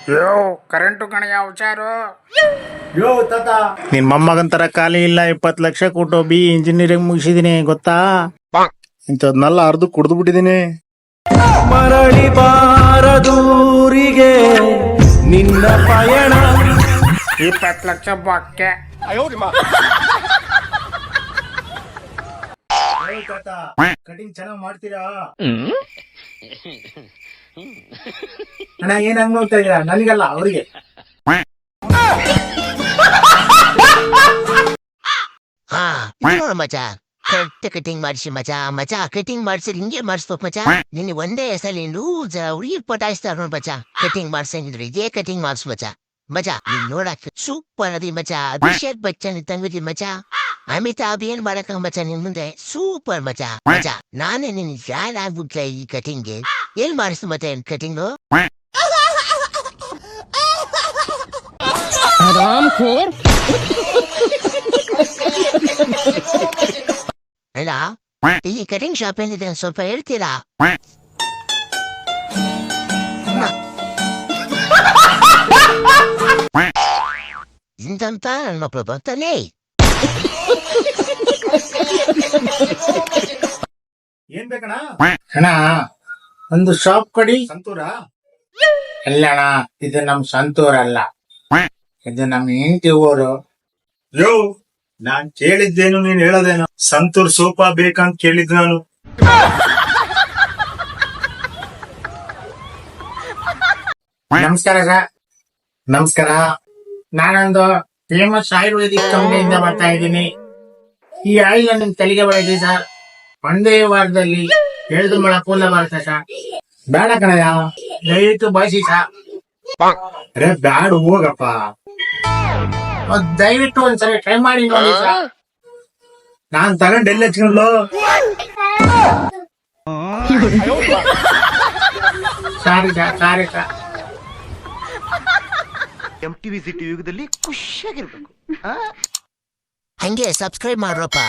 ಯೋ current ಕಣಯ್ಯ ಹುಷಾರು. ಯೋ ತಾತ, ನಿನ್ ಮೊಮ್ಮಗಂತರ ಖಾಲಿ ಇಲ್ಲ. 20 ಲಕ್ಷ ಕೊಟ್ಟು ಇಂಜಿನಿಯರಿಂಗ್ ಮುಗಿಸಿದೀನಿ ಗೊತ್ತಾ. ಇಂಥದ್ನೆಲ್ಲ ಅರ್ದು ಕುಡ್ದು ಬಿಟ್ಟಿದೀನಿ. ಮರಳಿ ಬಾರದೂರಿಗೆ ನಿನ್ನ ಪಯಣ. 20 ಲಕ್ಷ ಬಾಕ್ಕೆ. ಕಟಿಂಗ್ ಚೆನ್ನಾಗ್ ಮಾಡ್ತೀರಾ ಅಣ್ಣ? ಏನ್ ಹಂಗ್ ನೋಡ್ತಾ ಇದೀರಾ? ನನಗಲ್ಲ, ಅವ್ರಿಗೆ. ಹಾ ನೋಡು ಮಚ, ಕರೆಕ್ಟ್ ಕಟಿಂಗ್ ಮಾಡಿಸಿ ಮಚ ಕಟಿಂಗ್ ಮಾಡಿಸಿ ಹಿಂಗೆ ಮಾಡಿಸ್ಬೇಕು ಮಚ. ನಿನ್ನ ಒಂದೇ ಹೆಸರಲ್ಲಿ ಲೂಸ್ ಹುಡುಗಿ ಪಟಾಯಿಸ್ತಾರ ನೋಡ್ ಮಚ. ಕಟಿಂಗ್ ಮಾಡ್ಸಂಗಿದ್ರೆ ಇದೇ ಕಟಿಂಗ್ ಮಾಡಿಸ್ ಮಚ. ನೀನ್ ನೋಡಕ್ ಸೂಪರ್ ಅದಿ ಮಚ. ಅಭಿಷೇಕ್ ಬಚ್ಚನ್ ತಂಗಿದಿ ಮಚ. ಅಮಿತಾಬ್ ಏನ್ ಮಾಡಕ ಮಚ ನಿನ್ ಮುಂದೆ ಸೂಪರ್ ಮಚ. ನಾನೇ ನಿನ್ ಯಾರು ಆಗ್ಬಿಟ್ಲೆ ಈ ಕಟಿಂಗ್ಗೆ. ಏನ್ ಮಾಡಿಸ್ತು ಮತ್ತೆ ಕಟಿಂಗು? ಅಲ್ಲ, ಈ ಕಟಿಂಗ್ ಶಾಪ್ ಏನಿದೆ ಸ್ವಲ್ಪ ಹೇಳ್ತೀರಾ? ಇಂತಂತ ನನ್ನ ಮಕ್ಕಳು ಬರ್ತಾನೆ. ಏನ್ ಬೇಕಣ್ಣ? ಅಣ್ಣ ಒಂದು ಶಾಪ್ ಕೊಡಿ. ಸಂತೂರ? ಇಲ್ಲ ಅಣ್ಣ, ಇದು ನಮ್ ಸಂತೂರ್ ಅಲ್ಲ, ಇದು ನಮ್ ಹೆಂಡತಿ ಊರು. ಯೋ, ನಾನ್ ಕೇಳಿದ್ದೇನು ನೀನ್ ಹೇಳೋದೇನು? ಸಂತೂರ್ ಸೋಫಾ ಬೇಕಂತ ಕೇಳಿದ್ ನಾನು. ನಮಸ್ಕಾರ ಸರ್. ನಮಸ್ಕಾರ. ನಾನೊಂದು ಫೇಮಸ್ ಆಯುರ್ವೇದಿಕ್ ಕಂಪನಿಯಿಂದ ಬರ್ತಾ ಇದ್ದೀನಿ. ಈ ಆಯಿಲ್ ನಿಮ್ ತಲೆಗೆ ಬಳಿದೆ ಸರ್. ಒಂದೇ ವಾರದಲ್ಲಿ 2 ಮೊಳ ಕೂದಲು ಬರುತ್ತೆ ಸರ್. ಬೇಡ ಕಣಯ್ಯ, ದಯವಿಟ್ಟು ಬಯಸಿ ಸರ್. ಅರೆ ಬ್ಯಾಡ, ಹೋಗಪ್ಪ. ದಯವಿಟ್ಟು ಒಂದ್ಸರಿ ಟ್ರೈ ಮಾಡಿ ನೋಡಿ ಸರ್. ನಾನ್ ತಗೊಂಡ್ ಎಲ್ಲಿ ಹಚ್ಕೊಂಡ್ಲು? Sorry sir, sorry sir. MTV city ಯುಗದಲ್ಲಿ ಖುಷಿಯಾಗಿರ್ಬೇಕು. ಹಂಗೆ ಸಬ್ಸ್ಕ್ರೈಬ್ ಮಾಡ್ರಪ್ಪ.